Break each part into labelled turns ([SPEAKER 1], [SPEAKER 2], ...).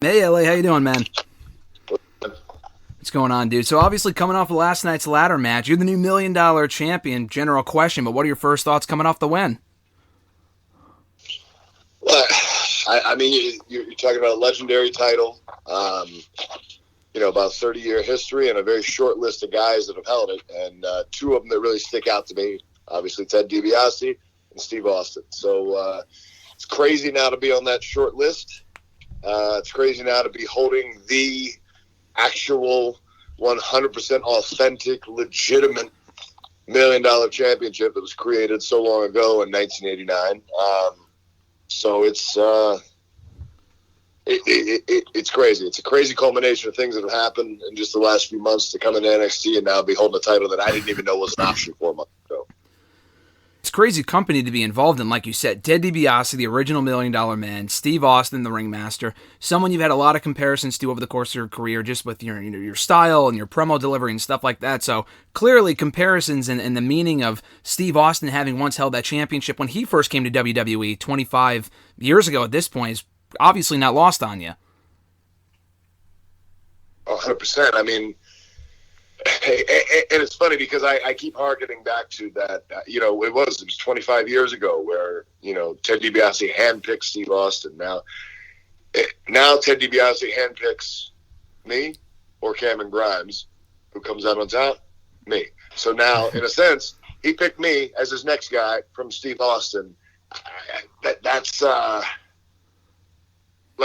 [SPEAKER 1] Hey, LA, how you doing, man? What's going on, dude? So obviously coming off of last night's ladder match, you're the new $1 million champion. General question, but what are your first thoughts coming off the win?
[SPEAKER 2] Well, I mean, you're talking about a legendary title, about 30-year history and a very short list of guys that have held it, and two of them that really stick out to me, obviously Ted DiBiase and Steve Austin. So it's crazy now to be on that short list. It's crazy now to be holding the actual 100% authentic, legitimate $1 million championship that was created so long ago in 1989. So it's crazy. It's a crazy culmination of things that have happened in just the last few months to come into NXT and now be holding a title that I didn't even know was an option 4 months ago.
[SPEAKER 1] It's a crazy company to be involved in, like you said. Ted DiBiase, the original $1 Million Man, Steve Austin, the ringmaster, someone you've had a lot of comparisons to over the course of your career, just with your style and your promo delivery and stuff like that. So clearly comparisons and the meaning of Steve Austin having once held that championship when he first came to WWE 25 years ago at this point is obviously not lost on you.
[SPEAKER 2] 100%. I mean, and it's funny because I keep harkening back to that, it was 25 years ago where, Ted DiBiase handpicked Steve Austin. Now Ted DiBiase handpicks me or Cameron Grimes. Who comes out on top? Me. So now, in a sense, he picked me as his next guy from Steve Austin. That's like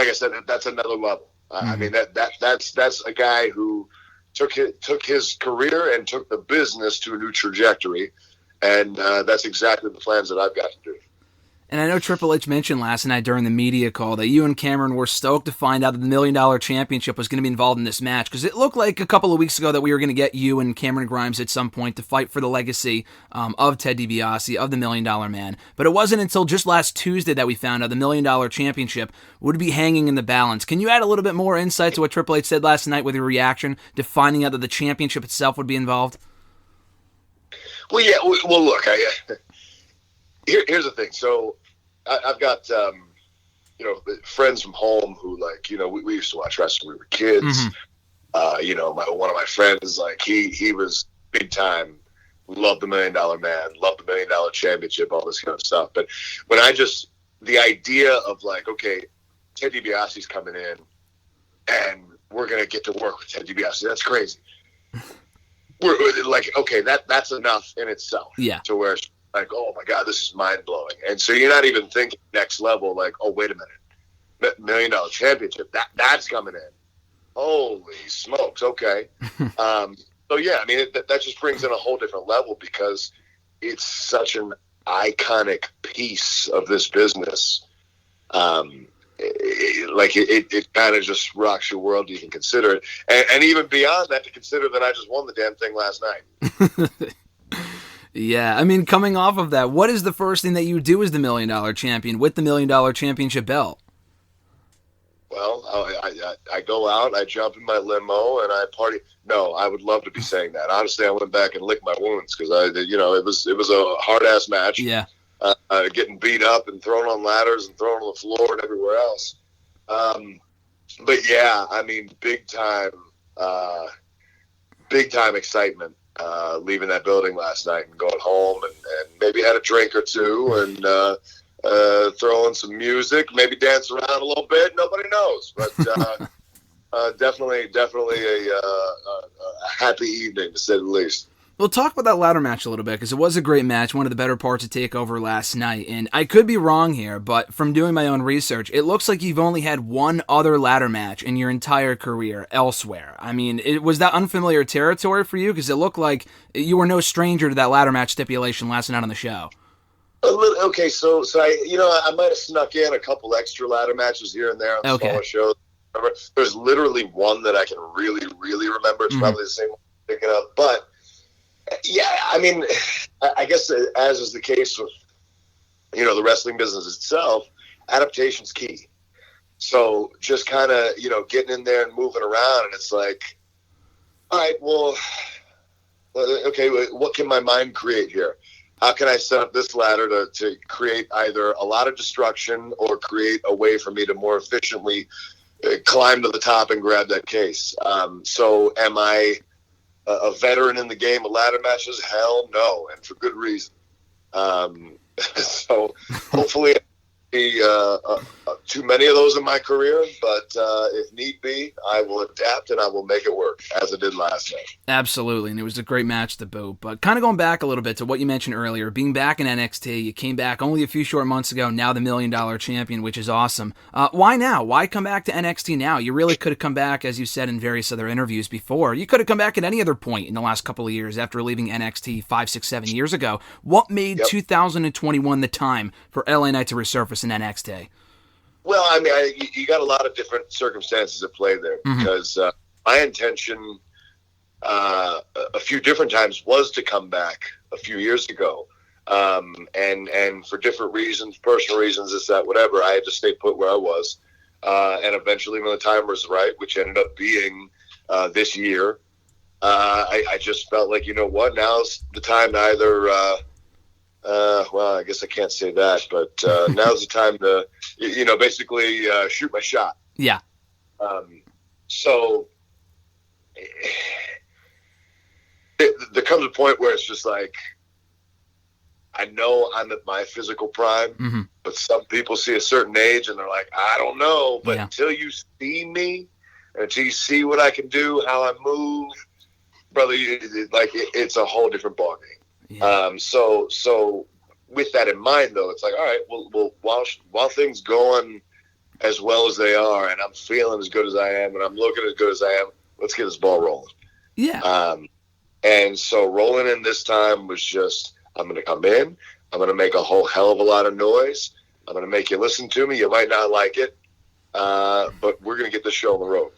[SPEAKER 2] I said, that's another level. I mean, that's a guy who took his career and took the business to a new trajectory, and that's exactly the plans that I've got to do.
[SPEAKER 1] And I know Triple H mentioned last night during the media call that you and Cameron were stoked to find out that the $1 Million Championship was going to be involved in this match, because it looked like a couple of weeks ago that we were going to get you and Cameron Grimes at some point to fight for the legacy of Ted DiBiase, of the $1 Million Man. But it wasn't until just last Tuesday that we found out the $1 Million Championship would be hanging in the balance. Can you add a little bit more insight to what Triple H said last night with your reaction to finding out that the championship itself would be involved?
[SPEAKER 2] Well, yeah. Well, look, here's the thing. So I've got, friends from home who, we used to watch wrestling when we were kids. Mm-hmm. One of my friends, he was big time, loved the $1 Million Man, loved the $1 Million Championship, all this kind of stuff. But when the idea of okay, Ted DiBiase's coming in and we're going to get to work with Ted DiBiase, that's crazy. We're like, okay, that's enough in itself.
[SPEAKER 1] Yeah.
[SPEAKER 2] To where it's like, oh my God, this is mind blowing. And so you're not even thinking next level, like, oh, wait a minute, $1 Million Championship, that's coming in. Holy smokes. Okay. So yeah, I mean, that just brings in a whole different level because it's such an iconic piece of this business. It kind of just rocks your world to even consider it. And even beyond that, to consider that I just won the damn thing last night.
[SPEAKER 1] Yeah, I mean, coming off of that, what is the first thing that you do as the $1 Million Champion with the $1 Million Championship belt?
[SPEAKER 2] Well, I go out, I jump in my limo, and I party. No, I would love to be saying that. Honestly, I went back and licked my wounds because it was a hard ass match.
[SPEAKER 1] Yeah.
[SPEAKER 2] Getting beat up and thrown on ladders and thrown on the floor and everywhere else. But yeah, I mean, big time excitement. Leaving that building last night and going home and maybe had a drink or two and throw in some music, maybe dance around a little bit. Nobody knows, but definitely a happy evening to say the least.
[SPEAKER 1] We'll talk about that ladder match a little bit because it was a great match, one of the better parts of TakeOver last night. And I could be wrong here, but from doing my own research, it looks like you've only had one other ladder match in your entire career elsewhere. I mean, was that unfamiliar territory for you? Because it looked like you were no stranger to that ladder match stipulation last night on the show.
[SPEAKER 2] Okay, so I might have snuck in a couple extra ladder matches here and there on smaller shows. There's literally one that I can really, really remember. It's probably the same one I'm picking up, but. Yeah, I mean, I guess as is the case with, the wrestling business itself, adaptation's key. So just kind of, getting in there and moving around, and it's like, all right, well, okay, what can my mind create here? How can I set up this ladder to create either a lot of destruction or create a way for me to more efficiently climb to the top and grab that case. So am I a veteran in the game of ladder matches? Hell no, and for good reason. So hopefully too many of those in my career, but if need be, I will adapt and I will make it work as I did last night.
[SPEAKER 1] Absolutely, and it was a great match to boot. But kind of going back a little bit to what you mentioned earlier, being back in NXT, you came back only a few short months ago, now the $1 Million Champion, which is awesome. Why now? Why come back to NXT now? You really could have come back, as you said in various other interviews before. You could have come back at any other point in the last couple of years after leaving NXT 5, 6, 7 years ago. What made 2021 the time for LA Knight to resurface in NXT?
[SPEAKER 2] Well, I mean, you got a lot of different circumstances at play there, because my intention a few different times was to come back a few years ago. And for different reasons, personal reasons, this, that, whatever, I had to stay put where I was. And eventually when the time was right, which ended up being this year, I just felt like, you know what, now's the time to either, well, I guess I can't say that, but now's the time to, basically shoot my shot.
[SPEAKER 1] Yeah.
[SPEAKER 2] So there comes a point where it's just like, I know I'm at my physical prime, but some people see a certain age and they're like, I don't know. But until you see me, until you see what I can do, how I move, brother, it's a whole different ballgame. Yeah. So with that in mind, though, it's like, all right, well, while things go on as well as they are, and I'm feeling as good as I am, and I'm looking as good as I am, let's get this ball rolling.
[SPEAKER 1] Yeah.
[SPEAKER 2] And so rolling in this time was just, I'm going to come in, I'm going to make a whole hell of a lot of noise, I'm going to make you listen to me, you might not like it, but we're going to get this show on the road.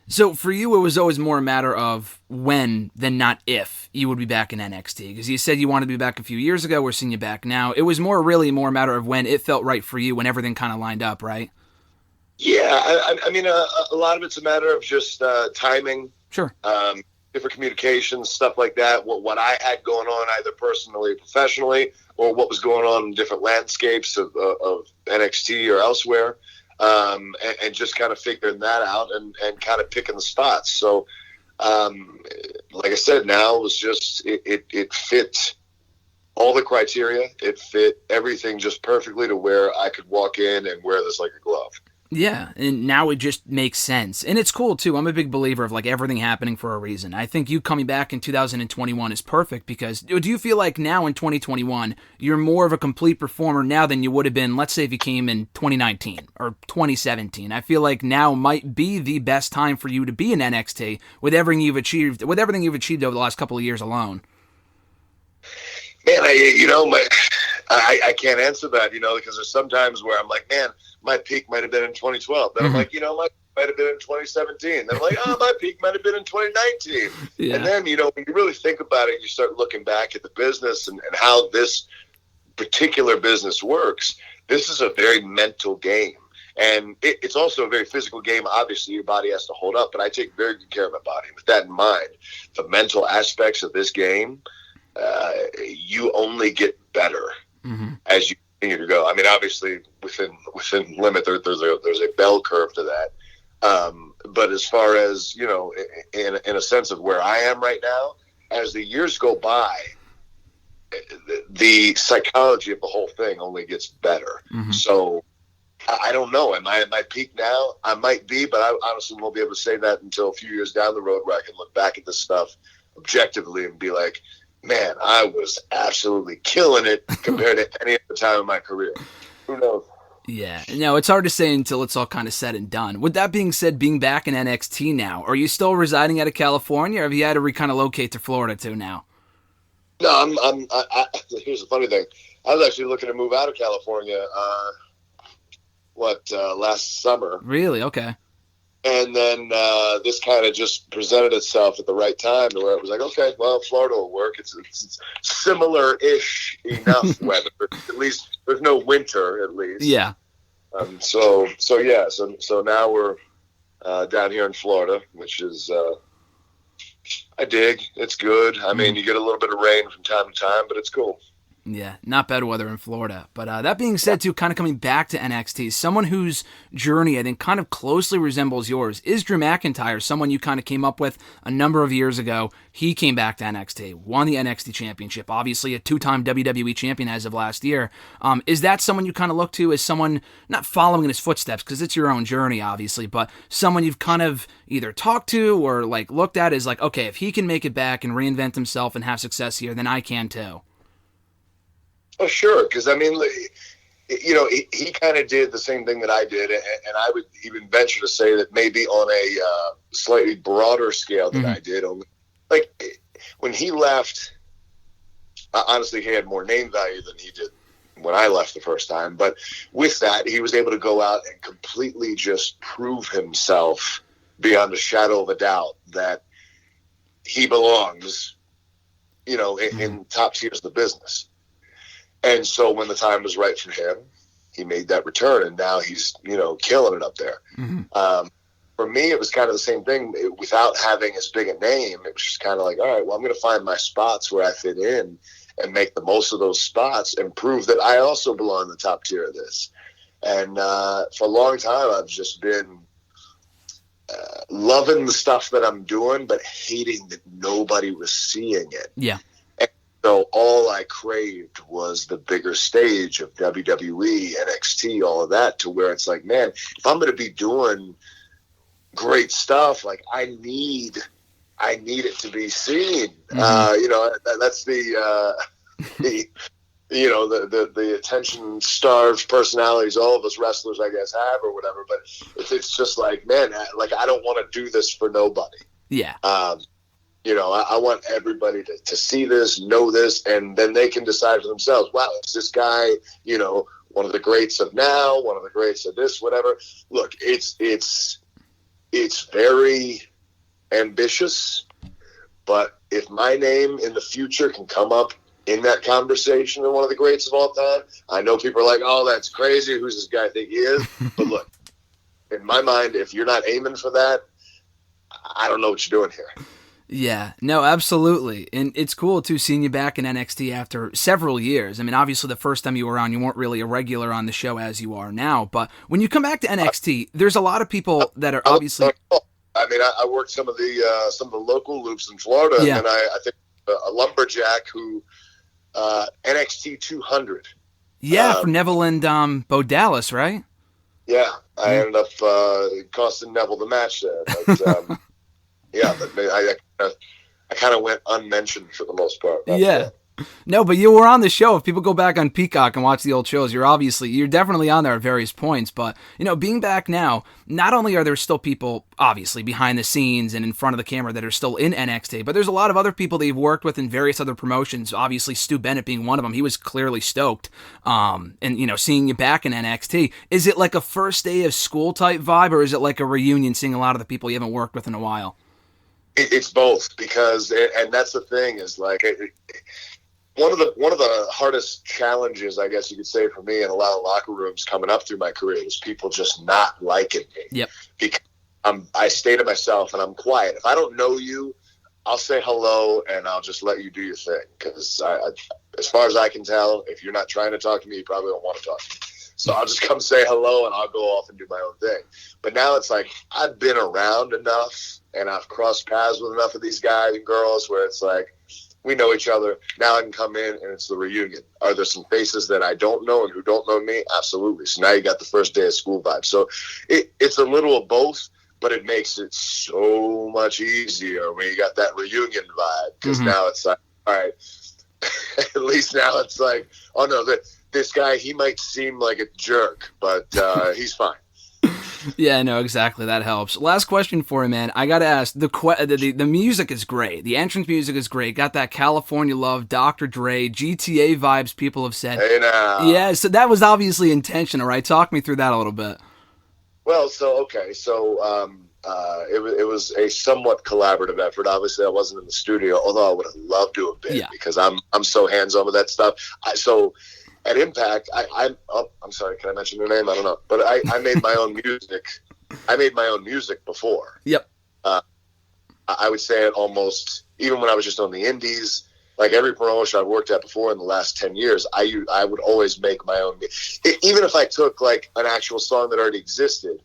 [SPEAKER 1] So for you, it was always more a matter of when than not if you would be back in NXT. Because you said you wanted to be back a few years ago. We're seeing you back now. It was really more a matter of when it felt right for you, when everything kind of lined up, right?
[SPEAKER 2] Yeah, I mean, a lot of it's a matter of just timing.
[SPEAKER 1] Sure.
[SPEAKER 2] Different communications, stuff like that. What I had going on, either personally or professionally, or what was going on in different landscapes of NXT or elsewhere. And just kind of figuring that out and kind of picking the spots. So, like I said, now it was just, it fit all the criteria. It fit everything just perfectly to where I could walk in and wear this like a glove.
[SPEAKER 1] Yeah, and now it just makes sense. And it's cool, too. I'm a big believer of, everything happening for a reason. I think you coming back in 2021 is perfect because do you feel like now in 2021, you're more of a complete performer now than you would have been, let's say, if you came in 2019 or 2017? I feel like now might be the best time for you to be in NXT with everything you've achieved over the last couple of years alone.
[SPEAKER 2] Man, I can't answer that, because there's sometimes where I'm like, man, my peak might have been in 2012. Then I'm like, my peak might have been in 2017. Then I'm like, my peak might have been in 2019. Yeah. And then, when you really think about it, you start looking back at the business and how this particular business works. This is a very mental game. And it's also a very physical game. Obviously, your body has to hold up, but I take very good care of my body. With that in mind, the mental aspects of this game, you only get better as you continue to go. I mean, obviously, within limit, there's a bell curve to that. But as far as, in a sense of where I am right now, as the years go by, the psychology of the whole thing only gets better. So I don't know. Am I at my peak now? I might be, but I honestly won't be able to say that until a few years down the road where I can look back at this stuff objectively and be like, man, I was absolutely killing it compared to any other time in my career. Who knows?
[SPEAKER 1] Yeah, no, it's hard to say until it's all kind of said and done. With that being said, being back in NXT now, are you still residing out of California, or have you had to kind of locate to Florida too now?
[SPEAKER 2] No, here's the funny thing. I was actually looking to move out of California, last summer.
[SPEAKER 1] Really? Okay.
[SPEAKER 2] And then this kind of just presented itself at the right time to where it was like, okay, well, Florida will work. It's similar-ish enough weather. At least there's no winter, at least.
[SPEAKER 1] Yeah.
[SPEAKER 2] So now we're down here in Florida, which is I dig. It's good. I mean, you get a little bit of rain from time to time, but it's cool.
[SPEAKER 1] Yeah, not bad weather in Florida. But that being said, too, kind of coming back to NXT, someone whose journey I think kind of closely resembles yours is Drew McIntyre, someone you kind of came up with a number of years ago. He came back to NXT, won the NXT Championship, obviously a two-time WWE champion as of last year. Is that someone you kind of look to as someone, not following in his footsteps, because it's your own journey, obviously, but someone you've kind of either talked to or like looked at as like, okay, if he can make it back and reinvent himself and have success here, then I can too?
[SPEAKER 2] Oh, sure, because I mean, you know, he kind of did the same thing that I did, and I would even venture to say that maybe on a slightly broader scale than I did. Like when he left, honestly, he had more name value than he did when I left the first time. But with that, he was able to go out and completely just prove himself beyond a shadow of a doubt that he belongs, you know, in top tiers of the business. And so when the time was right for him, he made that return, and now he's, you know, killing it up there. For me, it was kind of the same thing. Without having as big a name, it was just kind of like, all right, well, I'm going to find my spots where I fit in and make the most of those spots and prove that I also belong in the top tier of this. And for a long time, I've just been loving the stuff that I'm doing, but hating that nobody was seeing it.
[SPEAKER 1] Yeah.
[SPEAKER 2] So all I craved was the bigger stage of WWE, NXT, all of that, to where it's like, man, if I'm going to be doing great stuff, like I need it to be seen. You know, that's the you know, the attention starved personalities all of us wrestlers, I guess, have or whatever. But it's just like, man, like I don't want to do this for nobody.
[SPEAKER 1] Yeah.
[SPEAKER 2] You know, I want everybody to see this, know this, and then they can decide for themselves, wow, is this guy, you know, one of the greats of now, one of the greats of this, whatever. Look, it's very ambitious, but if my name in the future can come up in that conversation and one of the greats of all time, I know people are like, oh, that's crazy. Who's this guy think he is? But look, in my mind, if you're not aiming for that, I don't know what you're doing here.
[SPEAKER 1] Yeah, no, absolutely. And it's cool, too, seeing you back in NXT after several years. I mean, obviously, the first time you were on, you weren't really a regular on the show as you are now. But when you come back to NXT, there's a lot of people that are obviously...
[SPEAKER 2] I mean, I worked some of the local loops in Florida, and I think a lumberjack who... NXT 200.
[SPEAKER 1] Yeah, for Neville and Bo Dallas, right?
[SPEAKER 2] Yeah, I ended up costing Neville the match there. But, yeah, but I kind of went unmentioned for the most part.
[SPEAKER 1] Yeah. No, but you were on the show. If people go back on Peacock and watch the old shows, you're definitely on there at various points. But, you know, being back now, not only are there still people, obviously, behind the scenes and in front of the camera that are still in NXT, but there's a lot of other people that you've worked with in various other promotions. Obviously, Stu Bennett being one of them. He was clearly stoked. And, you know, seeing you back in NXT, is it like a first day of school type vibe, or is it like a reunion seeing a lot of the people you haven't worked with in a while?
[SPEAKER 2] It's both, because, and that's the thing, is like... One of the hardest challenges, I guess you could say, for me in a lot of locker rooms coming up through my career was people just not liking me.
[SPEAKER 1] Yep.
[SPEAKER 2] Because I stay to myself and I'm quiet. If I don't know you, I'll say hello and I'll just let you do your thing. Because as far as I can tell, if you're not trying to talk to me, you probably don't want to talk to me. So I'll just come say hello and I'll go off and do my own thing. But now it's like I've been around enough and I've crossed paths with enough of these guys and girls where it's like, we know each other. Now I can come in and it's the reunion. Are there some faces that I don't know and who don't know me? Absolutely. So now you got the first day of school vibe. So it's a little of both, but it makes it so much easier when you got that reunion vibe. Because now it's like, all right, at least now it's like, oh no, this guy, he might seem like a jerk, but he's fine.
[SPEAKER 1] Yeah, no, exactly. That helps. Last question for you, man. I got to ask, the music is great. The entrance music is great. Got that California love, Dr. Dre, GTA vibes, people have said.
[SPEAKER 2] Hey, now.
[SPEAKER 1] Yeah, so that was obviously intentional, right? Talk me through that a little bit.
[SPEAKER 2] Well, okay. So it was a somewhat collaborative effort. Obviously, I wasn't in the studio, although I would have loved to have been because I'm so hands-on with that stuff. At Impact, I'm sorry, can I mention your name? I don't know. But I made my own music. I made my own music before.
[SPEAKER 1] Yep.
[SPEAKER 2] I would say it almost, even when I was just on the indies, like every promotion I've worked at before in the last 10 years, I would always make my own. Even if I took like an actual song that already existed,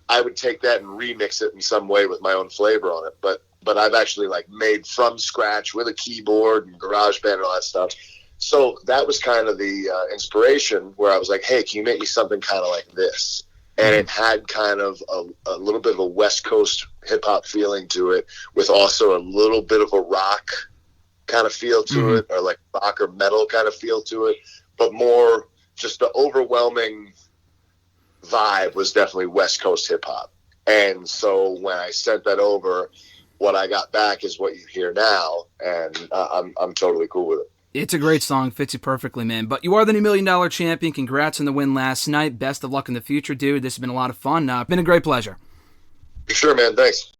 [SPEAKER 2] I would take that and remix it in some way with my own flavor on it. But I've actually like made from scratch with a keyboard and GarageBand and all that stuff. So that was kind of the inspiration where I was like, hey, can you make me something kind of like this? And it had kind of a little bit of a West Coast hip-hop feeling to it, with also a little bit of a rock kind of feel to it, or like rock or metal kind of feel to it. But more just the overwhelming vibe was definitely West Coast hip-hop. And so when I sent that over, what I got back is what you hear now, and I'm totally cool with it.
[SPEAKER 1] It's a great song. Fits you perfectly, man. But you are the new $1 Million champion. Congrats on the win last night. Best of luck in the future, dude. This has been a lot of fun. Been a great pleasure.
[SPEAKER 2] Sure, man. Thanks.